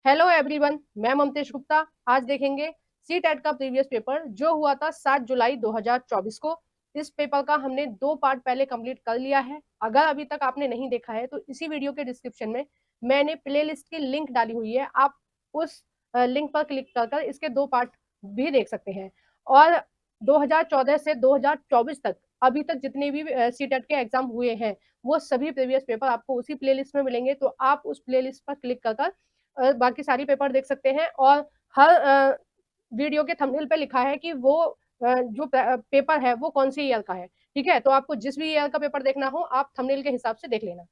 Hello everyone, मैं ममतेश गुप्ता। आज देखेंगे सी टेट का प्रीवियस पेपर जो हुआ था 7 जुलाई 2024 को। इस पेपर का हमने 2 पार्ट पहले कंप्लीट कर लिया है। अगर अभी तक आपने नहीं देखा है तो इसी वीडियो के डिस्क्रिप्शन में मैंने प्लेलिस्ट की लिंक डाली हुई है। आप उस लिंक पर क्लिक कर इसके 2 पार्ट भी देख सकते हैं। और 2014 से 2024 तक अभी तक जितने भी सी टेट के एग्जाम हुए हैं वो सभी प्रीवियस पेपर आपको उसी प्लेलिस्ट में मिलेंगे। तो आप उस प्लेलिस्ट पर क्लिक कर बाकी सारी पेपर देख सकते हैं। और हर वीडियो के थंबनेल पे लिखा है कि वो जो पेपर है वो कौन सी ईयर का है। ठीक है, तो आपको जिस भी ईयर का पेपर देखना हो आप थंबनेल के हिसाब से देख लेना।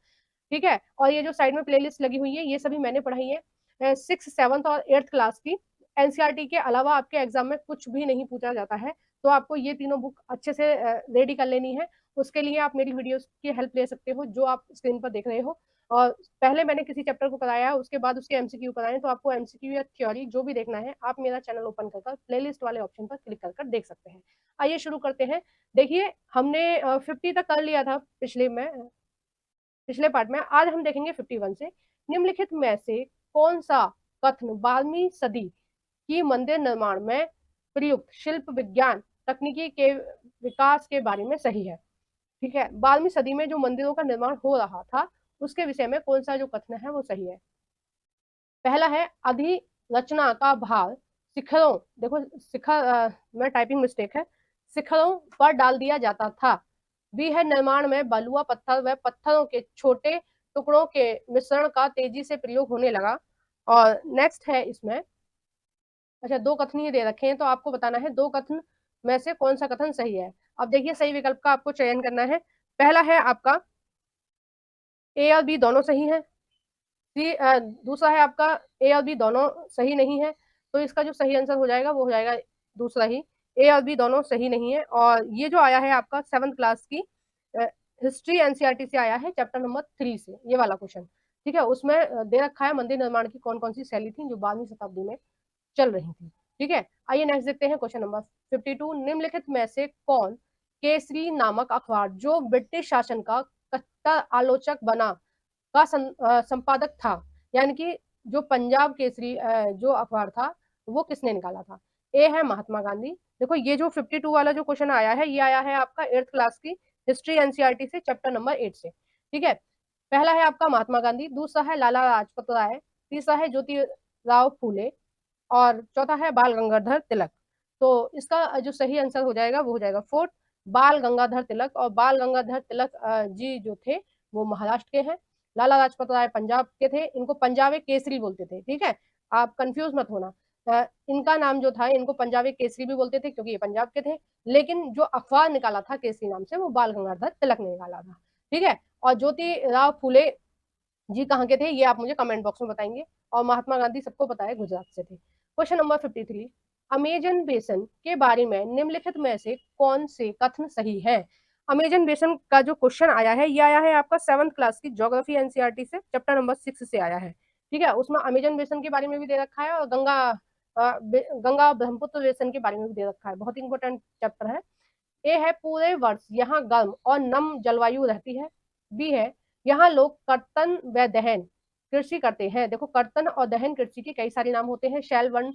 ठीक है, और ये जो साइड में प्लेलिस्ट लगी हुई है ये सभी मैंने पढ़ाई है 6, 7 और 8 क्लास की। एनसीईआरटी के अलावा आपके एग्जाम में कुछ भी नहीं पूछा जाता है। तो आपको ये तीनों बुक अच्छे से रेडी कर लेनी है। उसके लिए आप मेरी वीडियोस की हेल्प ले सकते हो जो आप स्क्रीन पर देख रहे हो। और पहले मैंने किसी चैप्टर को कराया है, उसके बाद उसके एमसीक्यू कराए, तो आपको एमसीक्यू या थ्योरी जो भी देखना है आप मेरा चैनल ओपन कर प्लेलिस्ट वाले ऑप्शन पर क्लिक कर देख सकते हैं। आइए शुरू करते हैं। देखिए, हमने 50 तक कर लिया था पिछले पार्ट में। आज हम देखेंगे 51 से। निम्नलिखित में से कौन सा कथन 12वीं सदी की मंदिर निर्माण में प्रयुक्त शिल्प विज्ञान तकनीकी के विकास के बारे में सही है। ठीक है, 12वीं सदी में जो मंदिरों का निर्माण हो रहा था उसके विषय में कौन सा जो कथन है वो सही है। पहला है अधिरचना का भार शिखरों, देखो शिखर में टाइपिंग मिस्टेक है, शिखरों पर डाल दिया जाता था। बी है निर्माण में बलुआ पत्थर व पत्थरों के छोटे टुकड़ों के मिश्रण का तेजी से प्रयोग होने लगा। और नेक्स्ट है इसमें, अच्छा 2 कथन ये दे रखे हैं तो आपको बताना है 2 कथन में से कौन सा कथन सही है। अब देखिए, सही विकल्प का आपको चयन करना है। पहला है आपका ए और बी दोनों सही है। दूसरा है आपका ए और बी दोनों सही नहीं है। तो इसका जो सही आंसर हो जाएगा वो हो जाएगा दूसरा ही, ए और बी दोनों सही नहीं है। और ये जो आया है आपका 7th क्लास की हिस्ट्री एनसीईआरटी से आया है, चैप्टर नंबर 3 से, ये वाला क्वेश्चन। ठीक है, उसमें दे रखा है मंदिर निर्माण की कौन कौन सी शैली थी जो 12वीं शताब्दी में चल रही थी। ठीक है, आइए नेक्स्ट देखते हैं क्वेश्चन नंबर 52। निम्नलिखित में से कौन केसरी नामक अखबार जो ब्रिटिश शासन का कट्टर आलोचक बना का संपादक था, यानी कि जो पंजाब केसरी जो अखबार था वो किसने निकाला था। ए है महात्मा गांधी। देखो, ये जो 52 वाला जो क्वेश्चन आया है ये आया है आपका 8th क्लास की हिस्ट्री एनसीईआरटी से, चैप्टर नंबर 8 से। ठीक है, पहला है आपका महात्मा गांधी, दूसरा है लाला लाजपत राय, तीसरा है ज्योतिराव फूले, और चौथा है बाल गंगाधर तिलक। तो इसका जो सही आंसर हो जाएगा वो हो जाएगा फोर्थ, बाल गंगाधर तिलक। और बाल गंगाधर तिलक जी जो थे वो महाराष्ट्र के हैं। लाला लाजपत राय पंजाब के थे, इनको पंजाबी केसरी बोलते थे। ठीक है, आप कंफ्यूज मत होना। इनका नाम जो था इनको पंजाबी केसरी भी बोलते थे क्योंकि ये पंजाब के थे। लेकिन जो अखबार निकाला था केसरी नाम से वो बाल गंगाधर तिलक ने निकाला था। ठीक है, और ज्योतिराव फूले जी कहाँ के थे ये आप मुझे कमेंट बॉक्स में बताएंगे। और महात्मा गांधी सबको पता है गुजरात से थे। Question number 53। अमेजन बेसन के बारे में निम्नलिखित में से कौन से कथन सही है। अमेजन बेसन का जो क्वेश्चन आया है ये आया है आपका 7th क्लास की ज्योग्राफी एनसीईआरटी से, चैप्टर नंबर 6 से आया है। ठीक है, उसमें अमेजन बेसन के बारे में भी दे रखा है और गंगा ब्रह्मपुत्र बेसन के बारे में भी दे रखा है। बहुत इंपॉर्टेंट चैप्टर है। ए है पूरे वर्ष यहाँ गर्म और नम जलवायु रहती है। बी है यहाँ लोग कर्तन व दहन कृषि करते हैं। देखो, कर्तन और दहन कृषि के कई सारे नाम होते हैं। शैल वन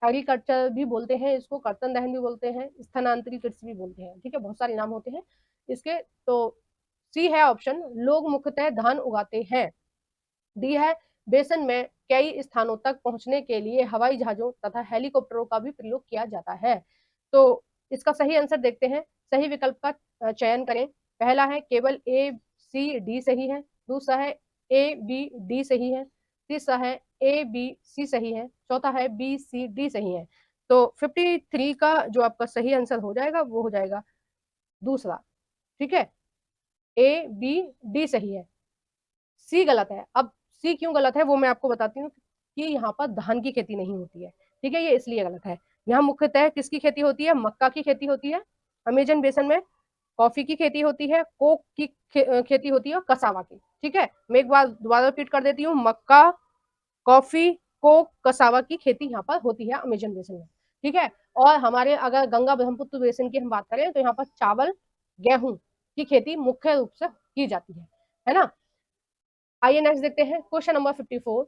एग्रीकल्चर भी बोलते हैं इसको, कर्तन दहन भी बोलते हैं, स्थानांतरित कृषि भी बोलते हैं। ठीक है, बहुत सारे नाम होते हैं इसके। तो सी है ऑप्शन, लोग मुख्यतः धान उगाते हैं। डी है बेसन में कई स्थानों तक पहुंचने के लिए हवाई जहाजों तथा हेलीकॉप्टरों का भी प्रयोग किया जाता है। तो इसका सही आंसर देखते हैं। सही विकल्प का चयन करें। पहला है केवल ए सी डी सही है, दूसरा है ए बी डी सही है, तीसरा है ए बी सी सही है, चौथा है बी सी डी सही है। तो 53 का जो आपका सही आंसर हो जाएगा वो हो जाएगा दूसरा। ठीक है, ए बी डी सही है, सी गलत है। अब सी क्यों गलत है वो मैं आपको बताती हूँ कि यहाँ पर धान की खेती नहीं होती है। ठीक है, ये इसलिए गलत है। यहाँ मुख्यतः किसकी खेती होती है, मक्का की खेती होती है। अमेजन बेसन में कॉफी की खेती होती है, कोक की खेती होती है और कसावा की। ठीक है, मैं एक बार दोबारा रिपीट कर देती हूँ, मक्का, कॉफी, कोक, कसावा की खेती यहाँ पर होती है अमेजन बेसन में। ठीक है, और हमारे अगर गंगा ब्रह्मपुत्र बेसन की हम बात करें तो यहाँ पर चावल, गेहूं की खेती मुख्य रूप से की जाती है ना। आइए नेक्स्ट देखते हैं क्वेश्चन नंबर 54।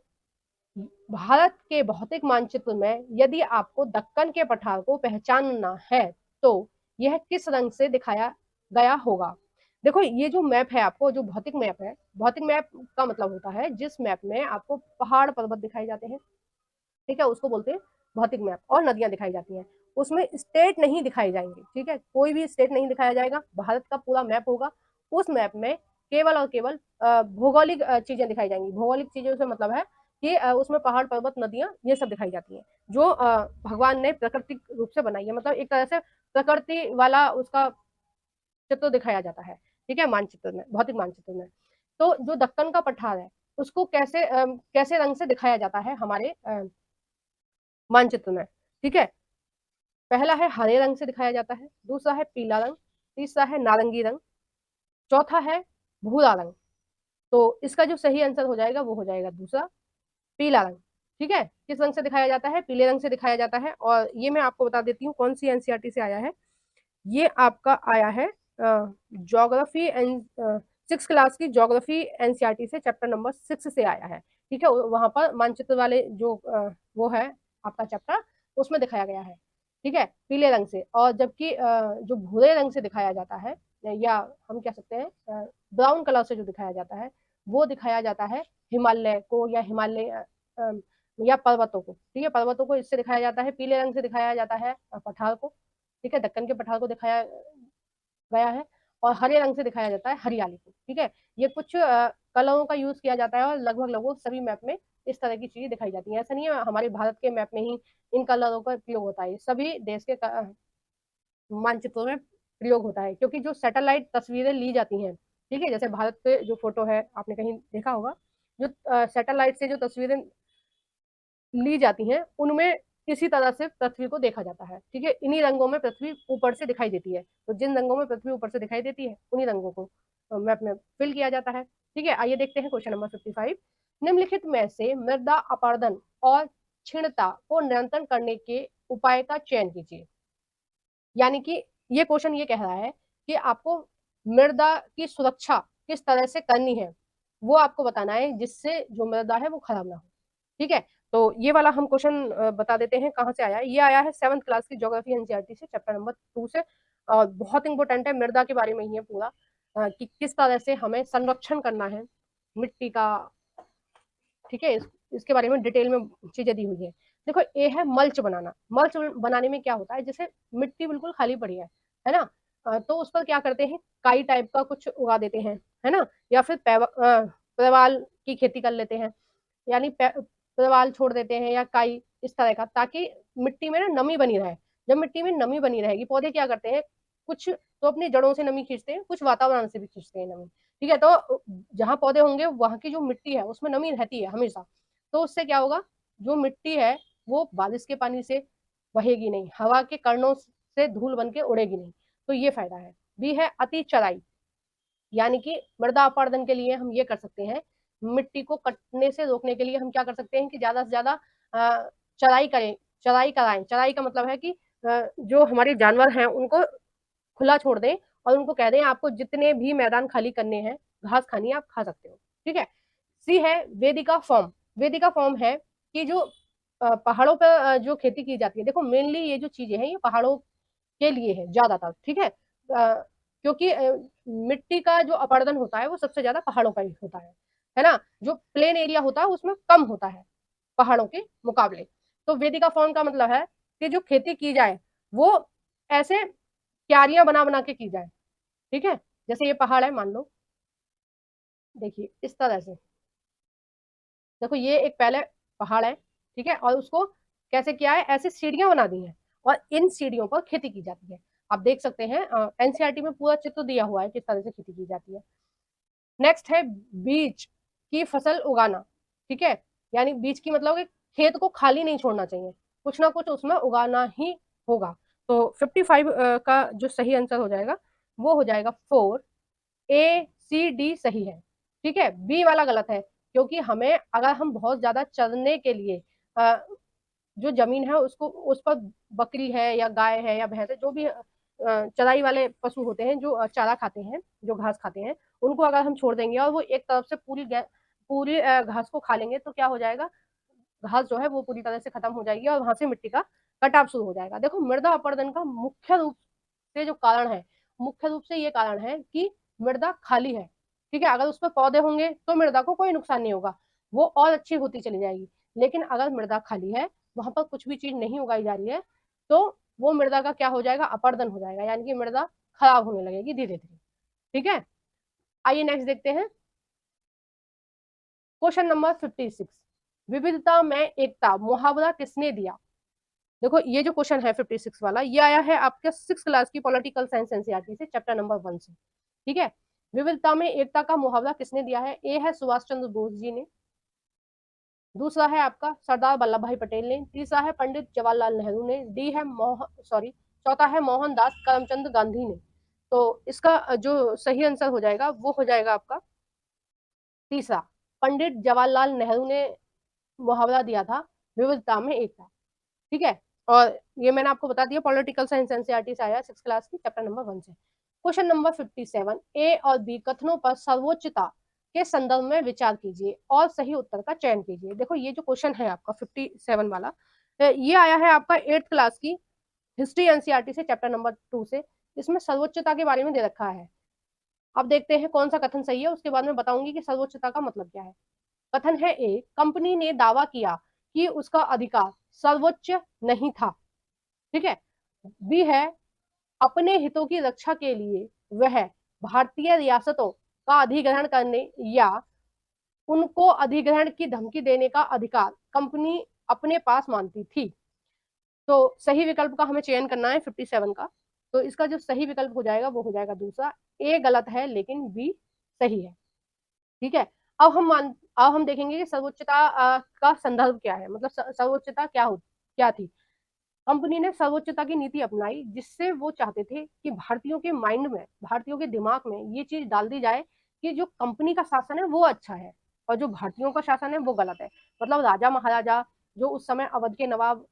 भारत के भौतिक मानचित्र में यदि आपको दक्कन के पठार को पहचानना है तो यह किस रंग से दिखाया गया होगा। देखो ये जो मैप है, आपको जो भौतिक मैप है, भौतिक मैप का मतलब होता है जिस मैप में आपको पहाड़ पर्वत दिखाए जाते हैं, ठीक है, उसको बोलते हैं भौतिक मैप। और नदियां दिखाई जाती हैं, उसमें स्टेट नहीं दिखाई जाएंगे, ठीक है, कोई भी स्टेट नहीं दिखाया जाएगा, भारत का पूरा मैप होगा। उस मैप में केवल और केवल भौगोलिक चीजें दिखाई जाएंगी। भौगोलिक चीजों से मतलब है कि उसमें पहाड़ पर्वत नदियां ये सब दिखाई जाती हैं, जो भगवान ने प्राकृतिक रूप से बनाई है, मतलब एक तरह से प्रकृति वाला उसका चित्र दिखाया जाता है, ठीक है, मानचित्र में, भौतिक मानचित्र में। तो जो दक्कन का पठार है उसको कैसे कैसे रंग से दिखाया जाता है हमारे मानचित्र में, ठीक है। पहला है हरे रंग से दिखाया जाता है, दूसरा है पीला रंग, तीसरा है नारंगी रंग, चौथा है भूरा रंग। तो इसका जो सही आंसर हो जाएगा वो हो जाएगा दूसरा, पीला रंग, ठीक है। किस रंग से दिखाया जाता है? पीले रंग से दिखाया जाता है। और ये मैं आपको बता देती हूँ कौन सी एनसीईआरटी से आया है। ये आपका आया है ज्योग्राफी एंड 6 क्लास की ज्योग्राफी एनसीईआरटी से, चैप्टर नंबर 6 से आया है, ठीक है। वहां पर मानचित्र वाले जो वो है आपका चैप्टर, उसमें दिखाया गया है, ठीक है, पीले रंग से। और जबकि जो भूरे रंग से दिखाया जाता है, या हम कह सकते हैं ब्राउन कलर से जो दिखाया जाता है, वो दिखाया जाता है हिमालय को, या हिमालय या पर्वतों को, ठीक है, पर्वतों को इससे दिखाया जाता है। पीले रंग से दिखाया जाता है पठार को, ठीक है, दक्कन के पठार को दिखाया गया है। और हरे रंग से दिखाया जाता है हरियाली को, ठीक है। ये कुछ कलरों का यूज किया जाता है और लगभग लगभग सभी मैप में इस तरह की चीजें दिखाई जाती हैं। ऐसा नहीं है हमारे भारत के मैप में ही इन कलरों का प्रयोग होता है, सभी देश के मानचित्रों में प्रयोग होता है, क्योंकि जो सैटेलाइट तस्वीरें ली जाती हैं, ठीक है, जैसे भारत के जो फोटो है आपने कहीं देखा होगा, जो सैटेलाइट से जो तस्वीरें ली जाती हैं उनमें इसी तरह से पृथ्वी को देखा जाता है, ठीक है। इन्हीं रंगों में पृथ्वी ऊपर से दिखाई देती है, तो जिन रंगों में पृथ्वी ऊपर से दिखाई देती है उन्हीं रंगों को मैप में फिल किया जाता है, ठीक है। आइए देखते हैं क्वेश्चन नंबर 55। निम्नलिखित में से मृदा अपरदन और क्षीणता को नियंत्रण करने के उपाय का चयन कीजिए। यानी कि ये क्वेश्चन ये कह रहा है कि आपको मृदा की सुरक्षा किस तरह से करनी है, वो आपको बताना है जिससे जो मृदा है वो खराब ना हो, ठीक है। तो ये वाला हम क्वेश्चन बता देते हैं कहाँ से आया है। ये आया है 7th क्लास की ज्योग्राफी एनसीईआरटी से, चैप्टर नंबर 2 से। और बहुत इंपॉर्टेंट है, मृदा के बारे में ही है पूरा, कि किस तरह से हमें संरक्षण करना है मिट्टी का, ठीक है। इसके बारे में डिटेल में चीजें दी हुई है। देखो ए है मल्च बनाना। मल्च बनाने में क्या होता है, जैसे मिट्टी बिल्कुल खाली पड़ी है ना, तो उस पर क्या करते हैं, काई टाइप का कुछ उगा देते हैं, है ना, या फिर प्रवाल की खेती कर लेते हैं, यानी प्रवाल छोड़ देते हैं या काई, इस तरह का, ताकि मिट्टी में ना नमी बनी रहे। जब मिट्टी में नमी बनी रहेगी, पौधे क्या करते हैं, कुछ तो अपनी जड़ों से नमी खींचते हैं, कुछ वातावरण से भी खींचते हैं नमी, ठीक है। तो जहां पौधे होंगे वहां की जो मिट्टी है उसमें नमी रहती है हमेशा, तो उससे क्या होगा, जो मिट्टी है वो बारिश के पानी से बहेगी नहीं, हवा के कणों से धूल बन के उड़ेगी नहीं, तो ये फायदा है। बी है अति चराई, यानी कि मृदा अपरदन के लिए हम ये कर सकते हैं, मिट्टी को कटने से रोकने के लिए हम क्या कर सकते हैं कि ज्यादा से ज्यादा चराई करें, चराई कराएं। चराई का मतलब है कि जो हमारे जानवर हैं उनको खुला छोड़ दें और उनको कह दें आपको जितने भी मैदान खाली करने हैं, घास खानी है आप खा सकते हो, ठीक है। सी है वेदिका फॉर्म। वेदिका फॉर्म है कि जो पहाड़ों पर जो खेती की जाती है, देखो मेनली ये जो चीजें हैं ये पहाड़ों के लिए है ज्यादातर, ठीक है। क्योंकि मिट्टी का जो अपरदन होता है वो सबसे ज्यादा पहाड़ों का ही होता है ना। जो प्लेन एरिया होता है उसमें कम होता है पहाड़ों के मुकाबले। तो वेदिका फॉर्म का मतलब है कि जो खेती की जाए वो ऐसे क्यारियां बना बना के की जाए, ठीक है। जैसे ये पहाड़ है मान लो, देखिए इस तरह से, देखो ये एक पहले पहाड़ है, ठीक है, और उसको कैसे किया है, ऐसे सीढ़ियां बना दी हैं और इन सीढ़ियों पर खेती की जाती है। आप देख सकते हैं एनसीईआरटी में पूरा चित्र दिया हुआ है किस तरह से खेती की जाती है। नेक्स्ट है बीज की फसल उगाना, ठीक है, यानी बीज की मतलब कि खेत को खाली नहीं छोड़ना चाहिए, कुछ ना कुछ उसमें उगाना ही होगा। तो 55 का जो सही आंसर हो जाएगा वो हो जाएगा 4, A C D सही है, ठीक है। बी वाला गलत है, क्योंकि हमें अगर हम बहुत ज्यादा चरने के लिए जो जमीन है उसको, उस पर बकरी है या गाय है या भैंस है, जो भी चराई वाले पशु होते हैं जो चारा खाते हैं, जो घास खाते हैं, उनको अगर हम छोड़ देंगे और वो एक तरफ से पूरी घास को खा लेंगे तो क्या हो जाएगा, घास जो है वो पूरी तरह से खत्म हो जाएगी और वहां से मिट्टी का कटाव शुरू हो जाएगा। देखो, मृदा अपरदन का मुख्य रूप से जो कारण है, मुख्य रूप से ये कारण है कि मृदा खाली है। ठीक है, अगर उस पर पौधे होंगे तो मृदा को कोई नुकसान नहीं होगा, वो और अच्छी होती चली जाएगी। लेकिन अगर मृदा खाली है, वहां पर कुछ भी चीज नहीं उगाई जा रही है, तो वो मृदा का क्या हो जाएगा, अपरदन हो जाएगा, यानी कि मृदा खराब होने लगेगी धीरे धीरे। ठीक है, आइए नेक्स्ट देखते हैं क्वेश्चन नंबर 56। विविधता में एकता मुहावरा किसने दिया? देखो, ये जो क्वेश्चन है 56 वाला, ये आया है आपके 6 क्लास की पॉलिटिकल साइंस एनसीईआरटी से, चैप्टर नंबर 1 से। ठीक है, विविधता में एकता का मुहावरा किसने दिया है? ए है सुभाष चंद्र बोस जी ने, दूसरा है आपका सरदार वल्लभ भाई पटेल ने, तीसरा है पंडित जवाहरलाल नेहरू ने, डी है चौथा है मोहनदास करमचंद गांधी ने। तो इसका जो सही आंसर हो जाएगा वो हो जाएगा आपका तीसरा, पंडित जवाहरलाल नेहरू ने मुहावरा दिया था विविधता में एकता। ठीक है, और ये मैंने आपको बता दिया, पॉलिटिकल साइंस एनसीईआरटी से आया 6 क्लास की, चैप्टर नंबर 1 से। क्वेश्चन नंबर 57, ए और बी कथनों पर सर्वोच्चता के संदर्भ में विचार कीजिए और सही उत्तर का चयन कीजिए। देखो, ये जो क्वेश्चन है आपका 57 वाला, ये आया है आपका 8th क्लास की हिस्ट्री एनसीईआरटी से, चैप्टर नंबर 2 से। इसमें सर्वोच्चता के बारे में दे रखा है। अब देखते हैं कौन सा कथन सही है, उसके बाद में बताऊंगी कि सर्वोच्चता का मतलब क्या है। कथन है ए, कंपनी ने दावा किया कि उसका अधिकार सर्वोच्च नहीं था। ठीक है, बी है, अपने हितों की रक्षा के लिए वह भारतीय रियासतों का अधिग्रहण करने या उनको अधिग्रहण की धमकी देने का अधिकार कंपनी अपने पास मानती थी। तो सही विकल्प का हमें चयन करना है 57 का। तो इसका जो सही विकल्प हो जाएगा वो हो जाएगा दूसरा, ए गलत है लेकिन बी सही है। ठीक है, अब हम देखेंगे कि सर्वोच्चता का संदर्भ क्या है, मतलब सर्वोच्चता क्या थी। कंपनी ने सर्वोच्चता की नीति अपनाई जिससे वो चाहते थे कि भारतीयों के माइंड में, भारतीयों के दिमाग में ये चीज डाल दी जाए कि जो कंपनी का शासन है वो अच्छा है और जो भारतीयों का शासन है वो गलत है। मतलब राजा महाराजा जो उस समय अवध के नवाब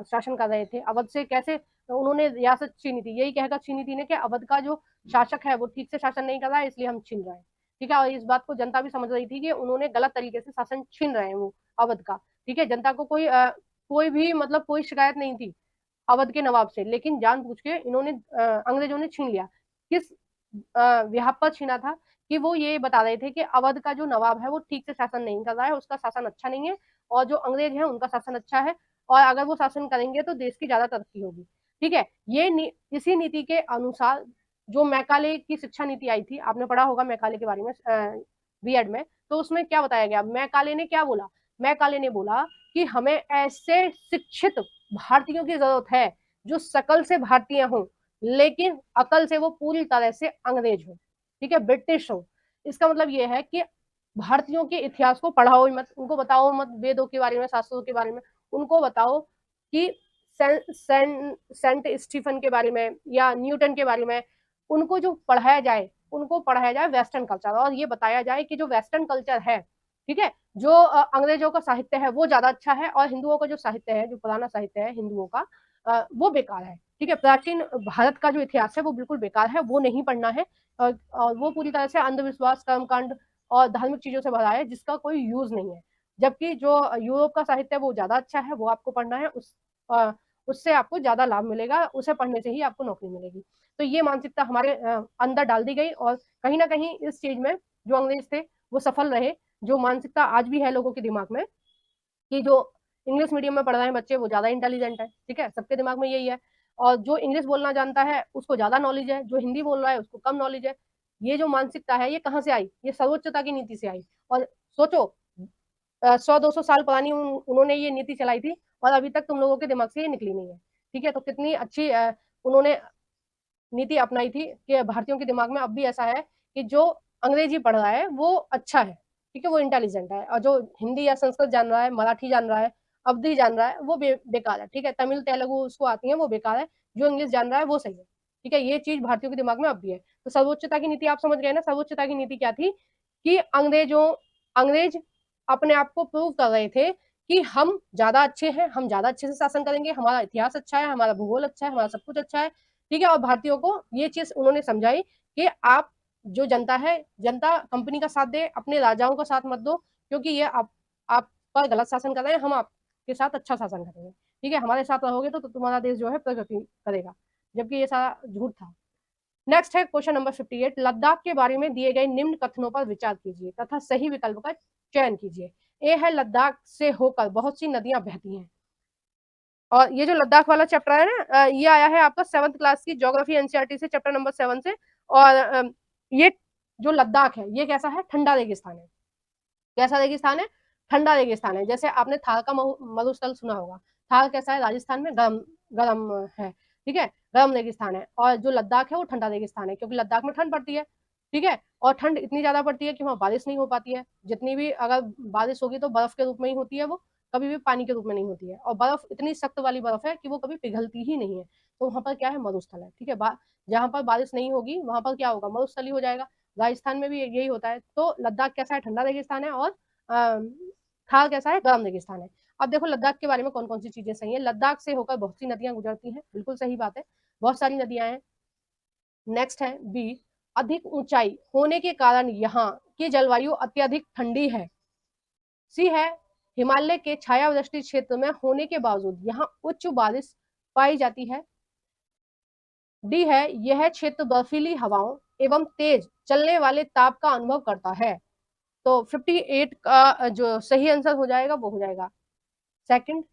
शासन कर रहे थे, अवध से कैसे उन्होंने रियासत छीनी थी, यही कहकर छीनी थी ना कि अवध का जो शासक है वो ठीक से शासन नहीं कर रहा है, इसलिए हम छीन रहे हैं। ठीक है, और इस बात को जनता भी समझ रही थी कि उन्होंने गलत तरीके से शासन छीन रहे हैं वो अवध का। ठीक है, जनता को कोई भी मतलब कोई शिकायत नहीं थी अवध के नवाब से, लेकिन जानबूझ के इन्होंने अंग्रेजों ने छीन लिया। किस व्याप पर छीना था कि वो ये बता रहे थे कि अवध का जो नवाब है वो ठीक से शासन नहीं कर रहा है, उसका शासन अच्छा नहीं है, और जो अंग्रेज है उनका शासन अच्छा है, और अगर वो शासन करेंगे तो देश की ज्यादा तरक्की होगी। ठीक है, इसी नीति के अनुसार जो मैकाले की शिक्षा नीति आई थी, आपने पढ़ा होगा मैकाले के बारे में बीएड में, तो उसमें क्या बताया गया, मैकाले ने क्या बोला, मैकाले ने बोला कि हमें ऐसे शिक्षित भारतीयों की जरूरत है जो शकल से भारतीय हो लेकिन अकल से वो पूरी तरह से अंग्रेज हो। ठीक है, ब्रिटिश हो। इसका मतलब ये है कि भारतीयों के इतिहास को पढ़ाओ मत, उनको बताओ मत वेदों के बारे में, शास्त्रों के बारे में, उनको बताओ कि सेंट स्टीफन के बारे में या न्यूटन के बारे में, उनको जो पढ़ाया जाए, उनको पढ़ाया जाए वेस्टर्न कल्चर, और ये बताया जाए कि जो वेस्टर्न कल्चर है, ठीक है, जो अंग्रेजों का साहित्य है वो ज्यादा अच्छा है, और हिंदुओं का जो साहित्य है, जो पुराना साहित्य है हिंदुओं का, वो बेकार है। ठीक है, प्राचीन भारत का जो इतिहास है वो बिल्कुल बेकार है, वो नहीं पढ़ना है, और वो पूरी तरह से अंधविश्वास, कर्मकांड और धार्मिक चीजों से भरा है जिसका कोई यूज नहीं है। जबकि जो यूरोप का साहित्य है वो ज्यादा अच्छा है, वो आपको पढ़ना है, उससे आपको ज्यादा लाभ मिलेगा, उसे पढ़ने से ही आपको नौकरी मिलेगी। तो ये मानसिकता हमारे अंदर डाल दी गई, और कहीं ना कहीं इस चीज में जो अंग्रेज थे वो सफल रहे। जो मानसिकता आज भी है लोगों के दिमाग में कि जो इंग्लिश मीडियम में पढ़ रहे हैं बच्चे वो ज्यादा इंटेलिजेंट है, ठीक है, सबके दिमाग में यही है, और जो इंग्लिश बोलना जानता है उसको ज्यादा नॉलेज है, जो हिंदी बोल रहा है उसको कम नॉलेज है। ये जो मानसिकता है ये कहाँ से आई, ये सर्वोच्चता की नीति से आई। और सोचो 100-200 साल पुरानी उन्होंने ये नीति चलाई थी, और अभी तक तुम लोगों के दिमाग से ये निकली नहीं है। ठीक है, तो कितनी अच्छी उन्होंने नीति अपनाई थी कि भारतीयों के दिमाग में अब भी ऐसा है कि जो अंग्रेजी पढ़ रहा है वो अच्छा है, ठीक है, वो इंटेलिजेंट है, और जो हिंदी या संस्कृत जान रहा है, मराठी जान रहा है, अवधी जान रहा है, वो बेकार है। ठीक है, तमिल तेलुगु उसको आती है वो बेकार है, जो इंग्लिश जान रहा है वो सही है। ठीक है, ये चीज भारतीयों के दिमाग में अब भी है। तो सर्वोच्चता की नीति आप समझ गए ना, सर्वोच्चता की नीति क्या थी कि अंग्रेज अपने आप को प्रूव कर रहे थे कि हम ज्यादा अच्छे हैं, हम ज्यादा अच्छे से शासन करेंगे, हमारा इतिहास अच्छा है, हमारा भूगोल अच्छा है, हमारा सब कुछ अच्छा है। ठीक है, और भारतीयों को ये चीज उन्होंने समझाई कि आप जो जनता है, जनता कंपनी का साथ दे, अपने राजाओं का साथ मत दो, क्योंकि ये आप पर गलत शासन कर रहे हैं, हम आपके साथ अच्छा शासन करेंगे, ठीक है, हमारे साथ रहोगे तो तुम्हारा देश जो है प्रगति करेगा, जबकि ये सारा झूठ था। नेक्स्ट है क्वेश्चन नंबर 58, लद्दाख के बारे में दिए गए निम्न कथनों पर विचार कीजिए तथा सही विकल्प का चयन कीजिए। ए है लद्दाख से होकर बहुत सी नदियां बहती हैं, और ये जो लद्दाख वाला चैप्टर है ना, ये आया है आपका 7th क्लास की ज्योग्राफी एनसीईआरटी से, चैप्टर नंबर 7 से। और ये जो लद्दाख है ये कैसा है, ठंडा रेगिस्तान है। कैसा रेगिस्तान है, ठंडा रेगिस्तान है। जैसे आपने थार का मरुस्थल सुना होगा, थार कैसा है, राजस्थान में गर्म गर्म है, ठीक है, गर्म रेगिस्तान है। और जो लद्दाख है वो ठंडा रेगिस्तान है, क्योंकि लद्दाख में ठंड पड़ती है, ठीक है, और ठंड इतनी ज्यादा पड़ती है कि वहाँ बारिश नहीं हो पाती है, जितनी भी अगर बारिश होगी तो बर्फ के रूप में ही होती है, वो कभी भी पानी के रूप में नहीं होती है, और बर्फ इतनी सख्त वाली बर्फ है कि वो कभी पिघलती ही नहीं है। तो वहां पर क्या है, मरुस्थल है, ठीक है। जहां पर बारिश नहीं होगी वहां पर क्या होगा, मरुस्थल ही हो जाएगा। राजस्थान में भी यही होता है। तो लद्दाख कैसा है, ठंडा रेगिस्तान है, और थार कैसा है, गर्म रेगिस्तान है। अब देखो लद्दाख के बारे में कौन कौन सी चीजें सही है। लद्दाख से होकर बहुत सी नदियां गुजरती हैं, बिल्कुल सही बात है, बहुत सारी नदियां हैं। नेक्स्ट है बी, अधिक ऊंचाई होने के कारण यहाँ की जलवायु अत्यधिक ठंडी है। सी है, हिमालय के छायावृष्टि क्षेत्र में होने के बावजूद यहाँ उच्च बारिश पाई जाती है। डी है, यह क्षेत्र बर्फीली हवाओं एवं तेज चलने वाले ताप का अनुभव करता है। तो 58 का जो सही आंसर हो जाएगा वो हो जाएगा सेकंड,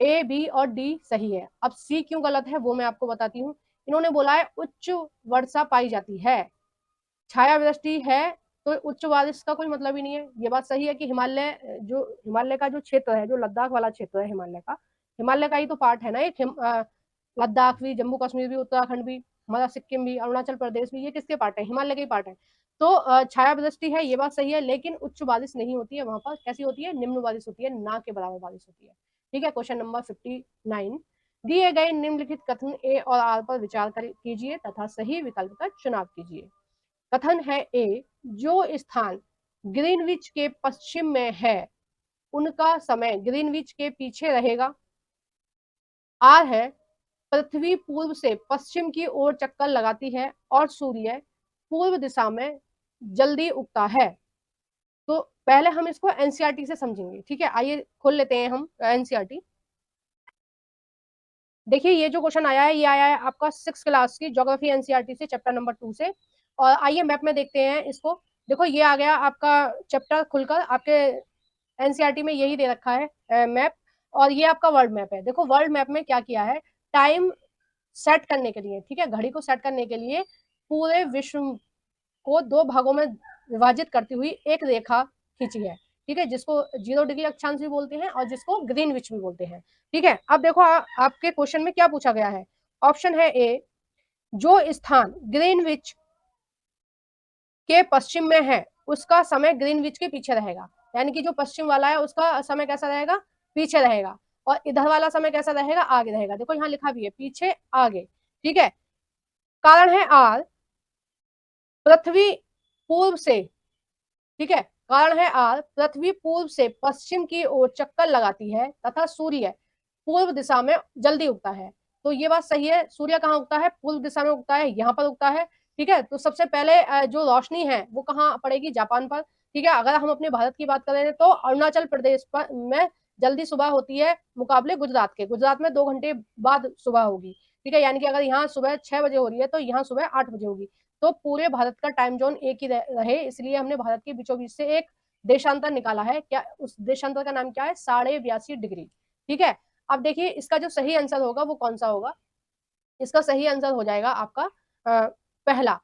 ए बी और डी सही है। अब सी क्यों गलत है वो मैं आपको बताती हूँ। इन्होंने बोला है उच्च वर्षा पाई जाती है, छायावृष्टि है, तो उच्च बारिश का कोई मतलब ही नहीं है। ये बात सही है कि हिमालय का जो क्षेत्र है, जो लद्दाख वाला क्षेत्र है हिमालय का ही तो पार्ट है ना एक, लद्दाख भी, जम्मू कश्मीर भी, उत्तराखंड भी, हमारा सिक्किम भी, अरुणाचल प्रदेश भी, ये किसके पार्ट है, हिमालय के ही पार्ट है। तो छायावृष्टि है, ये बात सही है, लेकिन उच्च बारिश नहीं होती है वहां पर। कैसी होती है, निम्न बारिश होती है, ना के बराबर बारिश होती है, ठीक है। क्वेश्चन नंबर 59, दिए गए निम्नलिखित कथन ए और आर पर विचार कीजिए तथा सही विकल्प का चुनाव कीजिए। कथन है ए, जो स्थान ग्रीनविच के पश्चिम में है उनका समय ग्रीनविच के पीछे रहेगा। आर है, पृथ्वी पूर्व से पश्चिम की ओर चक्कर लगाती है और सूर्य पूर्व दिशा में जल्दी उगता है। तो पहले हम इसको एनसीईआरटी से समझेंगे, ठीक है। आइए खोल लेते हैं हम एनसीईआरटी। देखिए ये जो क्वेश्चन आया है ये आया है आपका 6th क्लास की ज्योग्राफी एनसीईआरटी से, चैप्टर नंबर 2 से। और आइए मैप में देखते हैं इसको। देखो ये आ गया आपका चैप्टर खुलकर, आपके एनसीईआरटी में यही दे रखा है मैप, और ये आपका वर्ल्ड मैप है। देखो वर्ल्ड मैप में क्या किया है, टाइम सेट करने के लिए, ठीक है, घड़ी को सेट करने के लिए पूरे विश्व को 2 भागों में विभाजित करती हुई एक रेखा खींची है, ठीक है, जिसको 0 डिग्री अक्षांश भी बोलते हैं और जिसको ग्रीनविच भी बोलते हैं, ठीक है। अब देखो आपके क्वेश्चन में क्या पूछा गया है। ऑप्शन है ए, जो स्थान ग्रीनविच के पश्चिम में है उसका समय ग्रीनविच के पीछे रहेगा, यानी कि जो पश्चिम वाला है उसका समय कैसा रहेगा, पीछे रहेगा, और इधर वाला समय कैसा रहेगा, आगे रहेगा। देखो यहाँ लिखा भी है पीछे आगे, ठीक है। कारण है आर, पृथ्वी पूर्व से, ठीक है, कारण है आर, पृथ्वी पूर्व से पश्चिम की ओर चक्कर लगाती है तथा सूर्य पूर्व दिशा में जल्दी उगता है। तो ये बात सही है, सूर्य कहाँ उगता है, पूर्व दिशा में उगता है, यहाँ पर उगता है, ठीक है। तो सबसे पहले जो रोशनी है वो कहाँ पड़ेगी, जापान पर, ठीक है। अगर हम अपने भारत की बात करें तो अरुणाचल प्रदेश पर में जल्दी सुबह होती है मुकाबले गुजरात के, गुजरात में 2 घंटे बाद सुबह होगी, ठीक है। यानी कि अगर यहाँ सुबह 6 बजे हो रही है तो यहाँ सुबह 8 बजे होगी। तो पूरे भारत का टाइम जोन एक ही रहे, इसलिए हमने भारत के बीचों बीच से एक देशांतर निकाला है। क्या उस देशांतर का नाम क्या है, 82.5 डिग्री, ठीक है। अब देखिए इसका जो सही आंसर होगा वो कौन सा होगा। इसका सही आंसर हो जाएगा आपका पहला,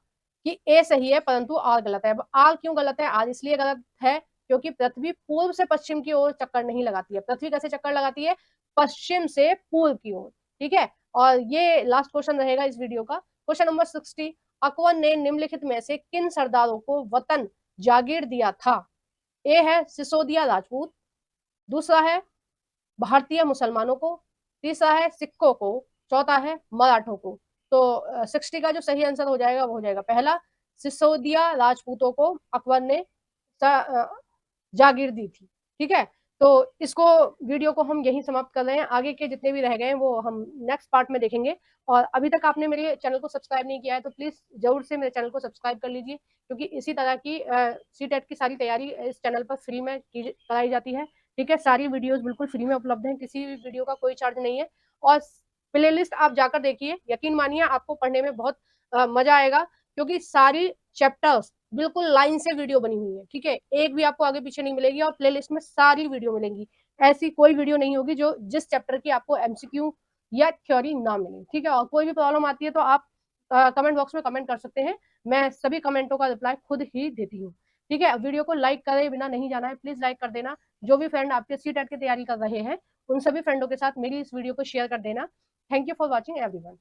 कि ए सही है परंतु आर गलत है। आर क्यों गलत है, आर इसलिए गलत है क्योंकि पृथ्वी पूर्व से पश्चिम की ओर चक्कर नहीं लगाती है। पृथ्वी कैसे चक्कर लगाती है, पश्चिम से पूर्व की ओर, ठीक है। और ये लास्ट क्वेश्चन रहेगा इस वीडियो का। क्वेश्चन नंबर 60, अकबर ने निम्नलिखित में से किन सरदारों को वतन जागीर दिया था। ए है सिसोदिया राजपूत, दूसरा है भारतीय मुसलमानों को, तीसरा है सिखों को, चौथा है मराठों को। तो 60 का जो सही आंसर हो जाएगा वो हो जाएगा पहला, सिसोदिया राजपूतों को अकबर ने जागीर दी थी, ठीक है। तो इसको वीडियो को हम यहीं समाप्त कर रहे हैं। आगे के जितने भी रह गए हैं वो हम नेक्स्ट पार्ट में देखेंगे। और अभी तक आपने मेरे चैनल को सब्सक्राइब नहीं किया है तो प्लीज जरूर से मेरे चैनल को सब्सक्राइब कर लीजिए, क्योंकि इसी तरह की सीटेट की सारी तैयारी इस चैनल पर फ्री में कराई जाती है। ठीक है, सारी वीडियोस बिल्कुल फ्री में उपलब्ध हैं, किसी भी वीडियो का कोई चार्ज नहीं है। और प्ले लिस्ट आप जाकर देखिए, यकीन मानिए आपको पढ़ने में बहुत मजा आएगा, क्योंकि सारी चैप्टर्स बिल्कुल लाइन से वीडियो बनी हुई है। ठीक है, एक भी आपको आगे पीछे नहीं मिलेगी और प्लेलिस्ट में सारी वीडियो मिलेंगी। ऐसी कोई वीडियो नहीं होगी जो जिस चैप्टर की आपको एमसीक्यू या थ्योरी ना मिले। ठीक है, और कोई भी प्रॉब्लम आती है तो आप कमेंट बॉक्स में कमेंट कर सकते हैं, मैं सभी कमेंटों का रिप्लाई खुद ही देती हूँ। ठीक है, वीडियो को लाइक करे बिना नहीं जाना है, प्लीज लाइक कर देना। जो भी फ्रेंड आपके सीटेट की तैयारी कर रहे हैं उन सभी फ्रेंडों के साथ मेरी इस वीडियो को शेयर कर देना। Thank you for watching everyone.